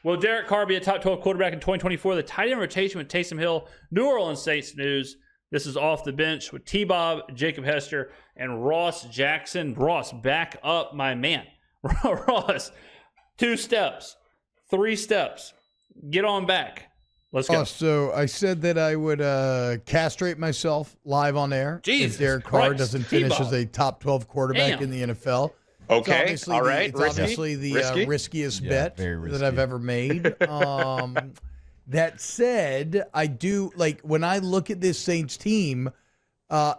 Will Derek Carr be a top 12 quarterback in 2024? The tight end rotation with Taysom Hill. New Orleans Saints news. This is off the bench with Bob, Jacob Hester, and Ross Jackson. Ross, back up, my man. Ross, 2 steps, 3 steps. Get on back. Let's go. So I said that I would castrate myself live on air Jesus if Derek Carr Christ. doesn't finish as a top 12 quarterback in the NFL. Okay, all right. It's obviously the riskiest bet that I've ever made. That said, I do, like, when I look at this Saints team,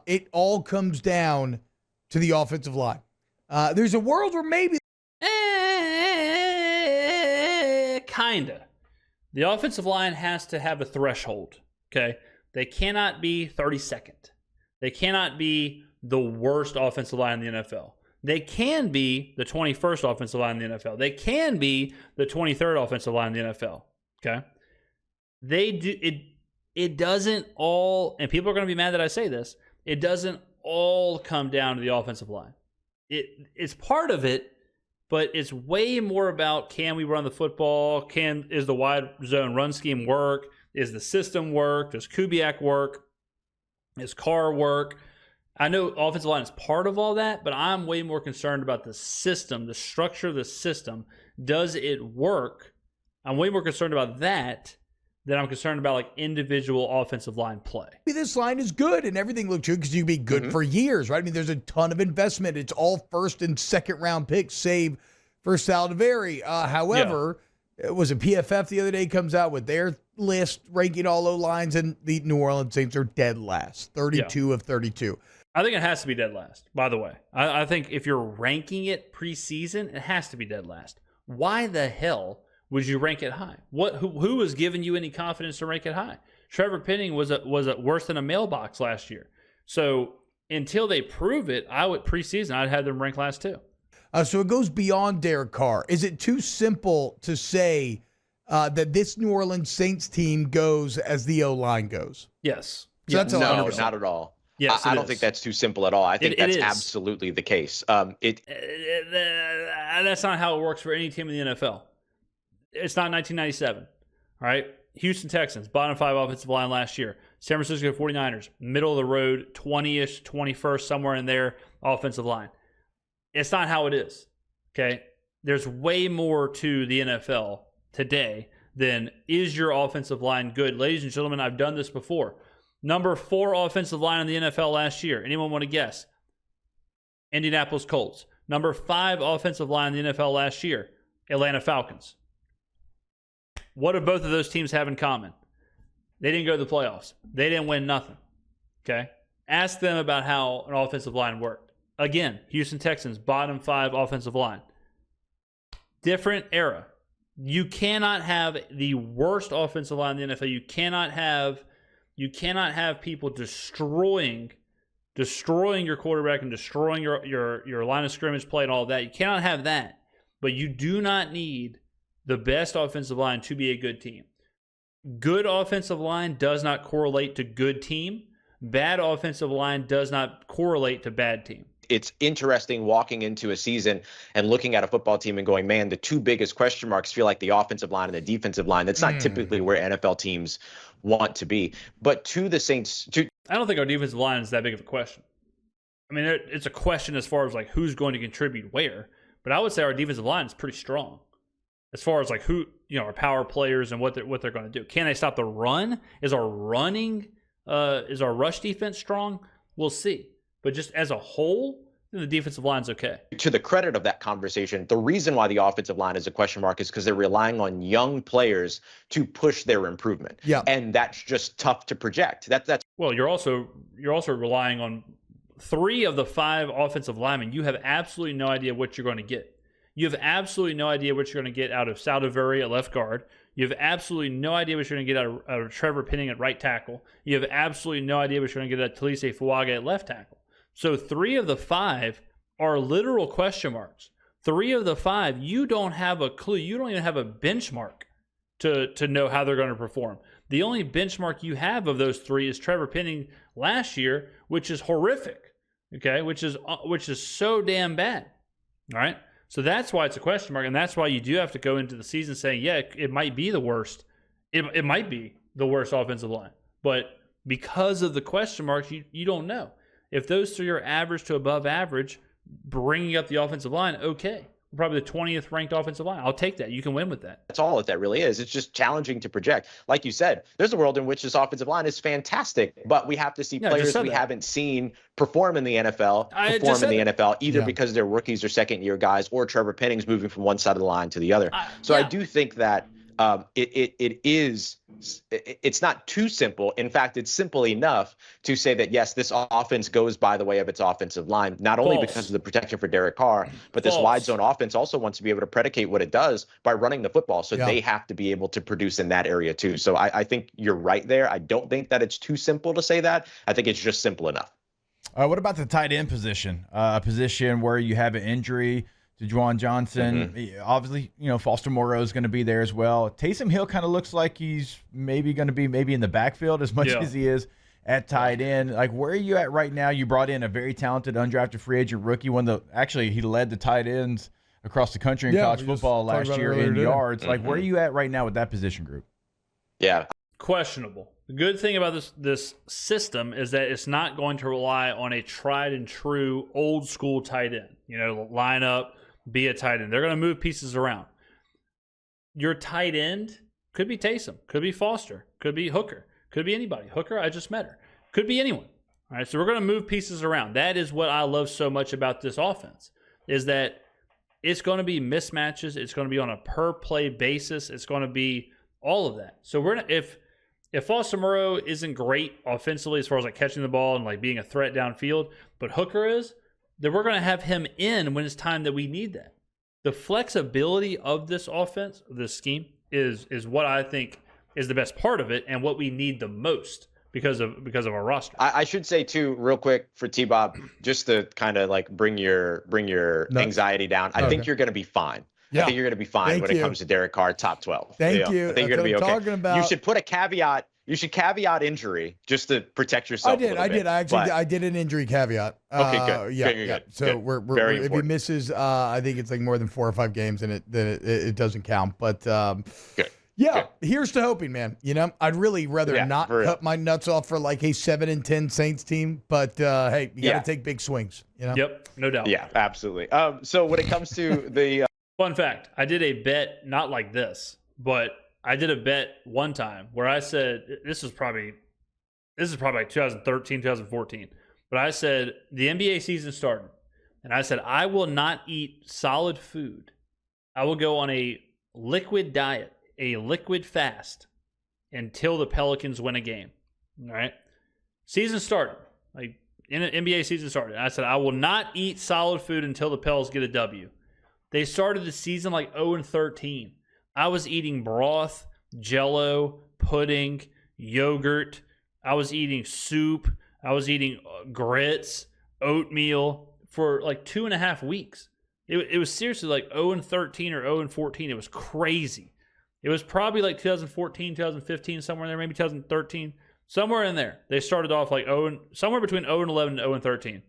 it all comes down to the offensive line. There's a world where maybe... Kinda. The offensive line has to have a threshold, okay? They cannot be 32nd. They cannot be the worst offensive line in the NFL. They can be the 21st offensive line in the NFL. They can be the 23rd offensive line in the NFL, okay? They do it doesn't all, and people are going to be mad that I say this, it doesn't all come down to the offensive line. It's part of it, but it's way more about, can we run the football? Is the wide zone run scheme work? Is the system work? Does Kubiak work? Is Carr work? I know offensive line is part of all that, but I'm way more concerned about the system, the structure of the system. Does it work? I'm way more concerned about that than I'm concerned about like individual offensive line play. This line is good and everything looks good because you'd be good for years, right? I mean, there's a ton of investment. It's all first and second round picks, save for Saldivari. However, it was a PFF the other day comes out with their list ranking all O-lines, and the New Orleans Saints are dead last, 32 of 32. I think it has to be dead last, by the way. I think if you're ranking it preseason, it has to be dead last. Why the hell would you rank it high? Who was giving you any confidence to rank it high? Trevor Penning was worse than a mailbox last year. So until they prove it, preseason I'd have them ranked last too. So it goes beyond Derek Carr. Is it too simple to say that this New Orleans Saints team goes as the O-line goes? Yes. So that's no, 100%. not at all. Yes, I don't think that's too simple at all. I think that's absolutely the case. That's not how it works for any team in the NFL. It's not 1997. All right. Houston Texans, bottom 5 offensive line last year. San Francisco 49ers, middle of the road, 20-ish, 21st, somewhere in there, offensive line. It's not how it is. Okay. There's way more to the NFL today than is your offensive line good. Ladies and gentlemen, I've done this before. Number 4 offensive line in the NFL last year. Anyone want to guess? Indianapolis Colts. Number 5 offensive line in the NFL last year. Atlanta Falcons. What do both of those teams have in common? They didn't go to the playoffs. They didn't win nothing. Okay? Ask them about how an offensive line worked. Again, Houston Texans, bottom 5 offensive line. Different era. You cannot have the worst offensive line in the NFL. You cannot have people destroying your quarterback and destroying your line of scrimmage play and all that. You cannot have that. But you do not need the best offensive line to be a good team. Good offensive line does not correlate to good team. Bad offensive line does not correlate to bad team. It's interesting walking into a season and looking at a football team and going, man, the 2 biggest question marks feel like the offensive line and the defensive line. That's not typically where NFL teams want to be. But to the Saints, I don't think our defensive line is that big of a question. I mean, it's a question as far as like who's going to contribute where. But I would say our defensive line is pretty strong as far as like who, our power players and what they're going to do. Can they stop the run? Is our rush defense strong? We'll see. But just as a whole, the defensive line's okay. To the credit of that conversation, the reason why the offensive line is a question mark is because they're relying on young players to push their improvement. Yeah. And that's just tough to project. That's Well, you're also relying on 3 of the 5 offensive linemen. You have absolutely no idea what you're going to get. You have absolutely no idea what you're going to get out of Saldivari at left guard. You have absolutely no idea what you're going to get out of Trevor Penning at right tackle. You have absolutely no idea what you're going to get out of Talise Fuaga at left tackle. So 3 of the 5 are literal question marks. 3 of the 5, you don't have a clue. You don't even have a benchmark to know how they're going to perform. The only benchmark you have of those 3 is Trevor Penning last year, which is horrific. Okay, which is so damn bad. All right. So that's why it's a question mark, and that's why you do have to go into the season saying, yeah, it might be the worst. It might be the worst offensive line. But because of the question marks, you don't know. If those three are average to above average, bringing up the offensive line, okay. Probably the 20th ranked offensive line. I'll take that. You can win with that. That's all that really is. It's just challenging to project. Like you said, there's a world in which this offensive line is fantastic, but we have to see players we haven't seen perform in the NFL, either because they're rookies or second-year guys, or Trevor Penning's moving from one side of the line to the other. I do think that it's not too simple. In fact, it's simple enough to say that, yes, this offense goes by the way of its offensive line, not only because of the protection for Derek Carr, but this wide zone offense also wants to be able to predicate what it does by running the football. So they have to be able to produce in that area too. So I think you're right there. I don't think that it's too simple to say that. I think it's just simple enough. What about the tight end position? A position where you have an injury to Juwan Johnson. Obviously, Foster Moreau is going to be there as well. Taysom Hill kind of looks like he's maybe going to be in the backfield as much as he is at tight end. Like, where are you at right now? You brought in a very talented undrafted free agent rookie. He led the tight ends across the country in college football last year in yards. Like, where are you at right now with that position group? Yeah. Questionable. The good thing about this system is that it's not going to rely on a tried and true old school tight end. Line up, be a tight end. They're going to move pieces around. Your tight end could be Taysom, could be Foster, could be Hooker, could be anybody. Hooker, I just met her. Could be anyone. All right, so we're going to move pieces around. That is what I love so much about this offense, is that it's going to be mismatches. It's going to be on a per play basis. It's going to be all of that. So if Foster Moreau isn't great offensively as far as like catching the ball and like being a threat downfield, but Hooker is, then we're going to have him in when it's time that we need that. The flexibility of this offense, this scheme, is what I think is the best part of it and what we need the most because of our roster. I should say too, real quick for T-Bob, just to kind of like bring your anxiety down. I think you're going to be fine. Yeah. I think you're going to be fine when it comes to Derek Carr, top 12. Thank you. I think you're going to be okay. Talking about. You should put a caveat. You should caveat injury just to protect yourself. I did an injury caveat. Okay, good. Yeah. So we're if he misses, I think it's like more than 4 or 5 games, and it doesn't count. But good. Yeah, here's to hoping, man. I'd really rather not cut my nuts off for like a 7-10 Saints team, but hey, you got to take big swings. Yep, no doubt. Yeah, absolutely. So when it comes to the fun fact, I did a bet not like this, but I did a bet one time where I said this is probably like 2013, 2014, but I said the NBA season started, and I said I will not eat solid food. I will go on a liquid diet, a liquid fast, until the Pelicans win a game. All right, season started, like NBA season started. I said I will not eat solid food until the Pels get a W. They started the season like 0-13. I was eating broth, Jell-O, pudding, yogurt. I was eating soup. I was eating grits, oatmeal for like 2.5 weeks. It was seriously like 0-13 or 0-14. It was crazy. It was probably like 2014, 2015, somewhere in there, maybe 2013, somewhere in there. They started off like somewhere between 0-11 and 0-13.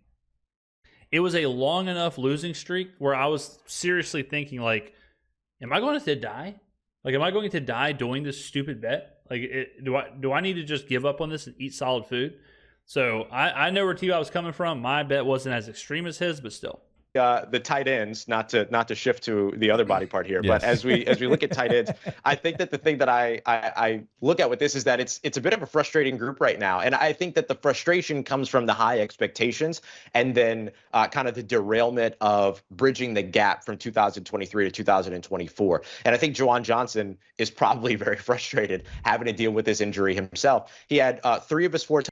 It was a long enough losing streak where I was seriously thinking, like, am I going to die? Like, am I going to die doing this stupid bet? Like, do I need to just give up on this and eat solid food? So I know where T-Bob was coming from. My bet wasn't as extreme as his, but still. The tight ends, not to shift to the other body part here, but as we look at tight ends, I think that the thing that I look at with this is that it's a bit of a frustrating group right now, and I think that the frustration comes from the high expectations and then kind of the derailment of bridging the gap from 2023 to 2024. And I think Juwan Johnson is probably very frustrated having to deal with this injury himself. He had 3 of his 4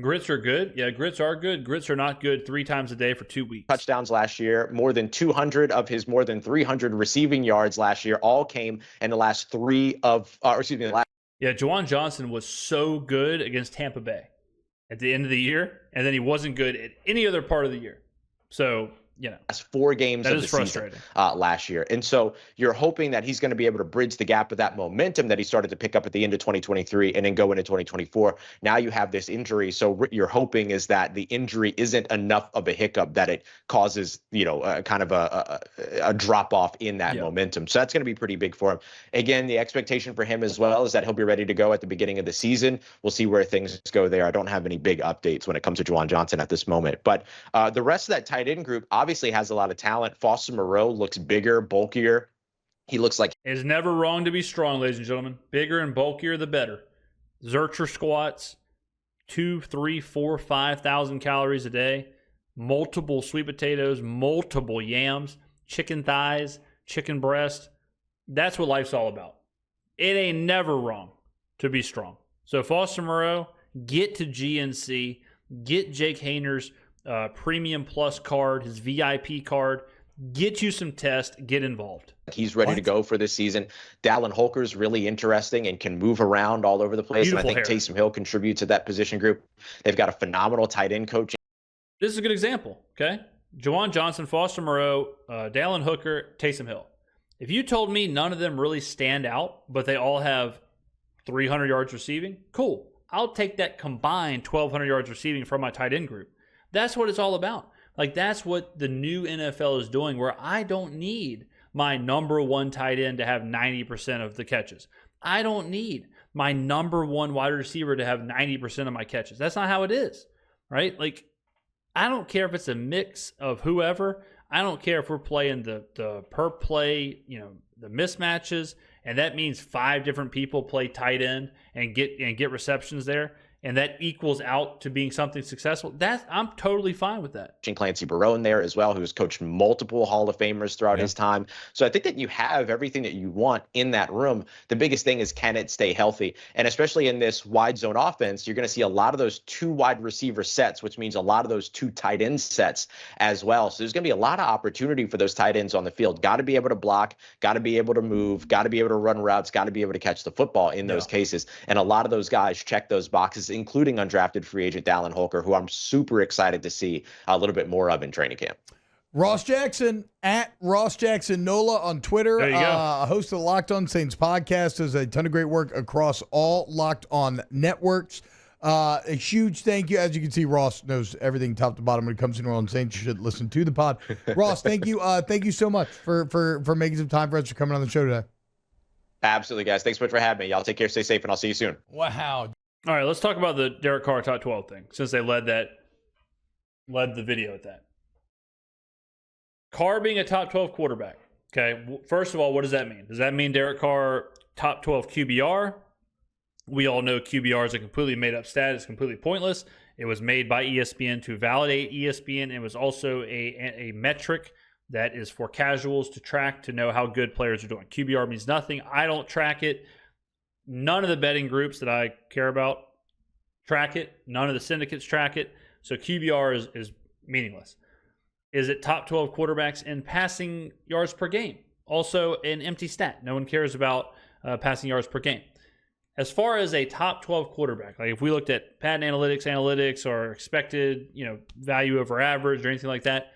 grits are good. Yeah, grits are good. Grits are not good 3 times a day for 2 weeks. Touchdowns last year, more than 200 of his more than 300 receiving yards last year, all came in the last 3 of, Yeah, Juwan Johnson was so good against Tampa Bay at the end of the year, and then he wasn't good at any other part of the year. So last 4 games of the season last year. And so you're hoping that he's going to be able to bridge the gap with that momentum that he started to pick up at the end of 2023 and then go into 2024. Now you have this injury. So you're hoping is that the injury isn't enough of a hiccup that it causes, kind of a drop off in that momentum. So that's going to be pretty big for him. Again, the expectation for him as well is that he'll be ready to go at the beginning of the season. We'll see where things go there. I don't have any big updates when it comes to Juwan Johnson at this moment. But the rest of that tight end group obviously has a lot of talent. Foster Moreau looks bigger, bulkier. He looks like it's never wrong to be strong, ladies and gentlemen. Bigger and bulkier, the better. Zercher squats, 2, 3, 4, 5,000 calories a day, multiple sweet potatoes, multiple yams, chicken thighs, chicken breast. That's what life's all about. It ain't never wrong to be strong. So Foster Moreau, get to GNC, get Jake Hayner's Premium Plus card, his VIP card, get you some tests, get involved. He's ready to go for this season. Dallin Holker's really interesting and can move around all over the place. Beautiful and I think Taysom Hill contributes to that position group. They've got a phenomenal tight end coach. This is a good example, okay? Juwan Johnson, Foster Moreau, Dallin Hooker, Taysom Hill. If you told me none of them really stand out, but they all have 300 yards receiving, cool. I'll take that combined 1,200 yards receiving from my tight end group. That's what it's all about. Like, that's what the new NFL is doing, where I don't need my number one tight end to have 90% of the catches. I don't need my number one wide receiver to have 90% of my catches. That's not how it is, right? Like, I don't care if it's a mix of whoever. I don't care if we're playing the per play, the mismatches, and that means 5 different people play tight end and get receptions there, and that equals out to being something successful. I'm totally fine with that. Clancy Barone there as well, who's coached multiple Hall of Famers throughout his time. So I think that you have everything that you want in that room. The biggest thing is, can it stay healthy? And especially in this wide zone offense, you're going to see a lot of those 2 wide receiver sets, which means a lot of those 2 tight end sets as well. So there's going to be a lot of opportunity for those tight ends on the field. Got to be able to block, got to be able to move, got to be able to run routes, got to be able to catch the football in those cases. And a lot of those guys check those boxes, including undrafted free agent Dallin Holker, who I'm super excited to see a little bit more of in training camp. Ross Jackson at Ross Jackson Nola on Twitter. There you go. Host of the Locked On Saints podcast, does a ton of great work across all Locked On networks. A huge thank you. As you can see, Ross knows everything top to bottom when it comes to New Orleans Saints. You should listen to the pod. Ross, thank you. Thank you so much for making some time for us, for coming on the show today. Absolutely, guys. Thanks so much for having me. Y'all take care, stay safe, and I'll see you soon. Wow. All right, let's talk about the Derek Carr top 12 thing, since they led the video at that. Carr being a top 12 quarterback. Okay, first of all, what does that mean? Does that mean Derek Carr top 12 QBR? We all know QBR is a completely made-up stat. It's completely pointless. It was made by ESPN to validate ESPN. It was also a metric that is for casuals to track, to know how good players are doing. QBR means nothing. I don't track it. None of the betting groups that I care about track it. None of the syndicates track it. So QBR is meaningless. Is it top 12 quarterbacks in passing yards per game? Also an empty stat. No one cares about passing yards per game. As far as a top 12 quarterback, like if we looked at Madden analytics or expected, value over average or anything like that,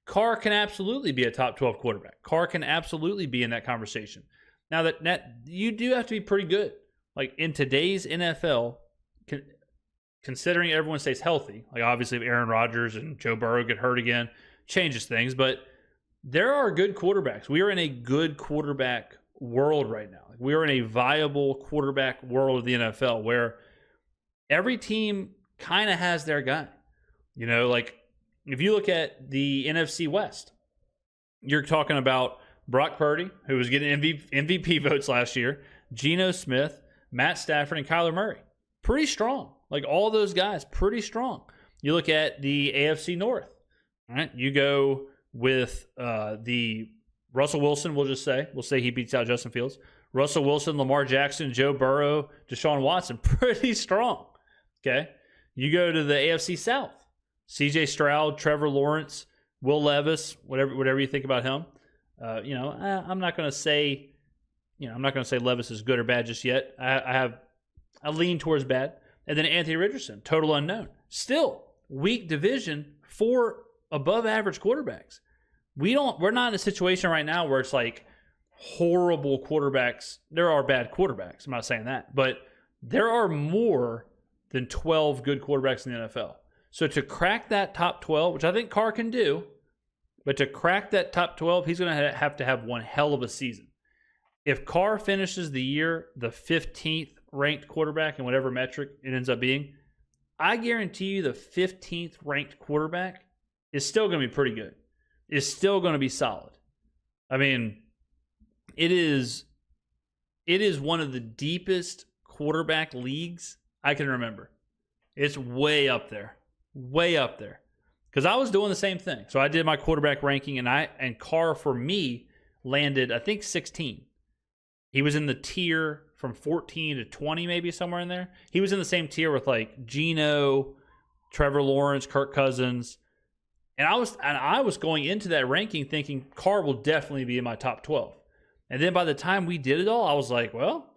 Carr can absolutely be a top 12 quarterback. Carr can absolutely be in that conversation. Now that you do have to be pretty good. Like in today's NFL, considering everyone stays healthy, like obviously if Aaron Rodgers and Joe Burrow get hurt again, changes things, but there are good quarterbacks. We are in a good quarterback world right now. We are in a viable quarterback world of the NFL where every team kind of has their guy. Like if you look at the NFC West, you're talking about Brock Purdy, who was getting MVP votes last year, Geno Smith, Matt Stafford, and Kyler Murray. Pretty strong. Like all those guys, pretty strong. You look at the AFC North. All right, you go with the Russell Wilson, we'll say he beats out Justin Fields. Russell Wilson, Lamar Jackson, Joe Burrow, Deshaun Watson, pretty strong. Okay. You go to the AFC South. CJ Stroud, Trevor Lawrence, Will Levis, whatever you think about him. I'm not going to say Levis is good or bad just yet. I lean towards bad. And then Anthony Richardson, total unknown. Still, weak division for above average quarterbacks. We're not in a situation right now where it's like horrible quarterbacks. There are bad quarterbacks. I'm not saying that, but there are more than 12 good quarterbacks in the NFL. So to crack that top 12, which I think Carr can do, but to crack that top 12, he's going to have one hell of a season. If Carr finishes the year the 15th ranked quarterback in whatever metric it ends up being, I guarantee you the 15th ranked quarterback is still going to be pretty good. Is still going to be solid. I mean, it is one of the deepest quarterback leagues I can remember. It's way up there. Way up there. Because I was doing the same thing. So I did my quarterback ranking, and Carr, for me, landed, I think, 16. He was in the tier from 14 to 20, maybe somewhere in there. He was in the same tier with like Geno, Trevor Lawrence, Kirk Cousins. And I was going into that ranking thinking Carr will definitely be in my top 12. And then by the time we did it all, I was like, well,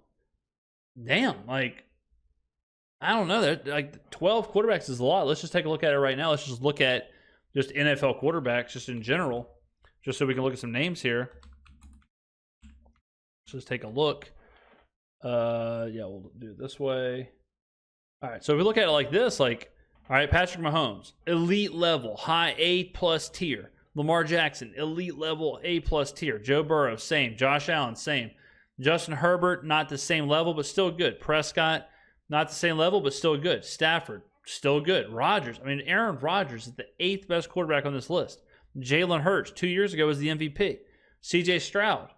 damn, like, I don't know. Like 12 quarterbacks is a lot. Let's just take a look at it right now. Let's just look at just NFL quarterbacks just in general, just so we can look at some names here. Let's just take a look. Yeah, we'll do it this way. All right, so if we look at it like this, like, all right, Patrick Mahomes, elite level, high A+ tier. Lamar Jackson, elite level, A+ tier. Joe Burrow, same. Josh Allen, same. Justin Herbert, not the same level, but still good. Prescott, not the same level, but still good. Stafford, still good. Rodgers, I mean, Aaron Rodgers is the 8th best quarterback on this list. Jalen Hurts, 2 years ago, was the MVP. CJ Stroud,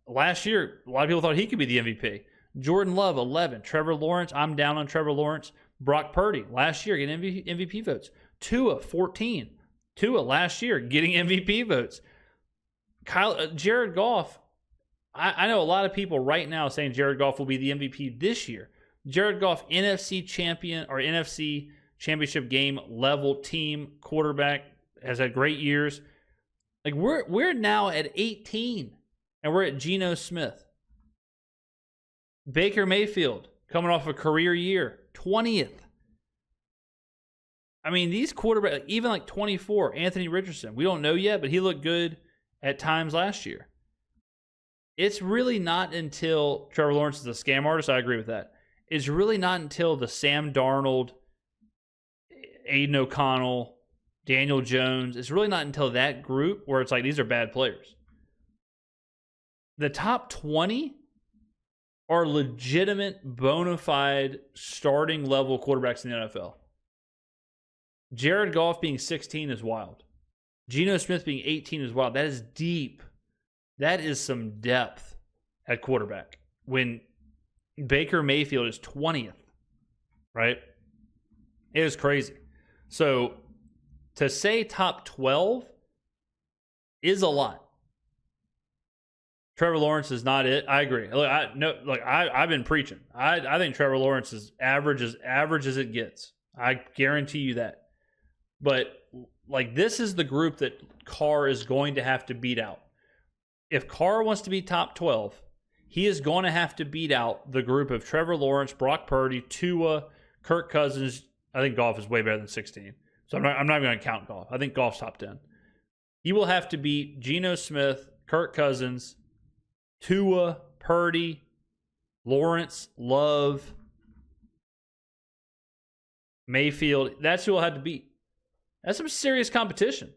last year, a lot of people thought he could be the MVP. Jordan Love, 11. Trevor Lawrence, I'm down on Trevor Lawrence. Brock Purdy, last year, getting MVP votes. Tua, 14. Tua, last year, getting MVP votes. Jared Goff, I know a lot of people right now saying Jared Goff will be the MVP this year. Jared Goff, NFC champion or NFC championship game level team quarterback, has had great years. Like we're now at 18, and we're at Geno Smith. Baker Mayfield, coming off a career year, 20th. I mean, these quarterbacks, even like 24, Anthony Richardson, we don't know yet, but he looked good at times last year. It's really not until Trevor Lawrence is a scam artist, I agree with that. It's really not until the Sam Darnold, Aiden O'Connell, Daniel Jones, it's really not until that group where it's like, these are bad players. The top 20 are legitimate, bona fide, starting level quarterbacks in the NFL. Jared Goff being 16 is wild. Geno Smith being 18 is wild. That is deep. That is some depth at quarterback. When Baker Mayfield is 20th, right? It is crazy. So to say top 12 is a lot. Trevor Lawrence is not it. I agree. Look, I've been preaching. I think Trevor Lawrence is average as it gets. I guarantee you that. But like, this is the group that Carr is going to have to beat out. If Carr wants to be top 12, he is going to have to beat out the group of Trevor Lawrence, Brock Purdy, Tua, Kirk Cousins. I think Goff is way better than 16. So I'm not going to count Goff. I think Goff's top 10. He will have to beat Geno Smith, Kirk Cousins, Tua, Purdy, Lawrence, Love, Mayfield. That's who he'll have to beat. That's some serious competition.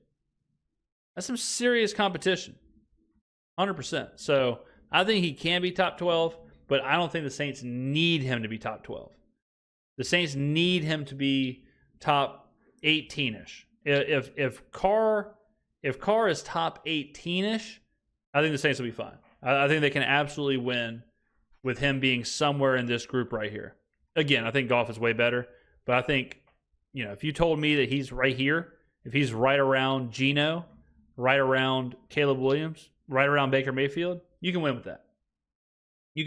100%. So I think he can be top 12, but I don't think the Saints need him to be top 12. The Saints need him to be top 18-ish. If Carr is top 18-ish, I think the Saints will be fine. I think they can absolutely win with him being somewhere in this group right here. Again, I think Goff is way better, but I think, if you told me that he's right here, if he's right around Geno, right around Caleb Williams, right around Baker Mayfield, you can win with that. You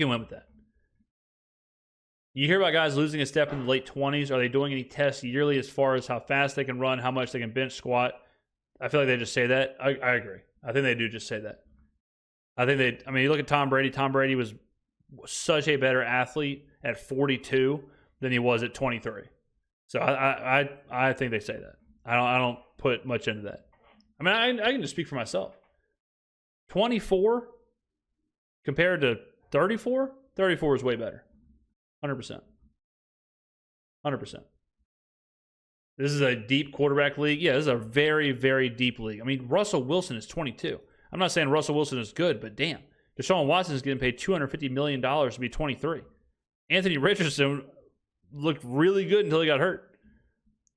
hear about guys losing a step in the late 20s. Are they doing any tests yearly as far as how fast they can run, how much they can bench squat? I feel like they just say that. I agree. I think they do just say that. You look at Tom Brady. Tom Brady was such a better athlete at 42 than he was at 23. So I think they say that. I don't put much into that. I mean, I can just speak for myself. 24 compared to 34? 34 is way better. 100%. 100%. This is a deep quarterback league. Yeah, this is a very, very deep league. I mean, Russell Wilson is 22. I'm not saying Russell Wilson is good, but damn. Deshaun Watson is getting paid $250 million to be 23. Anthony Richardson looked really good until he got hurt.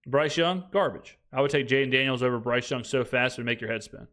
Bryce Young, garbage. I would take Jaden Daniels over Bryce Young so fast it would make your head spin.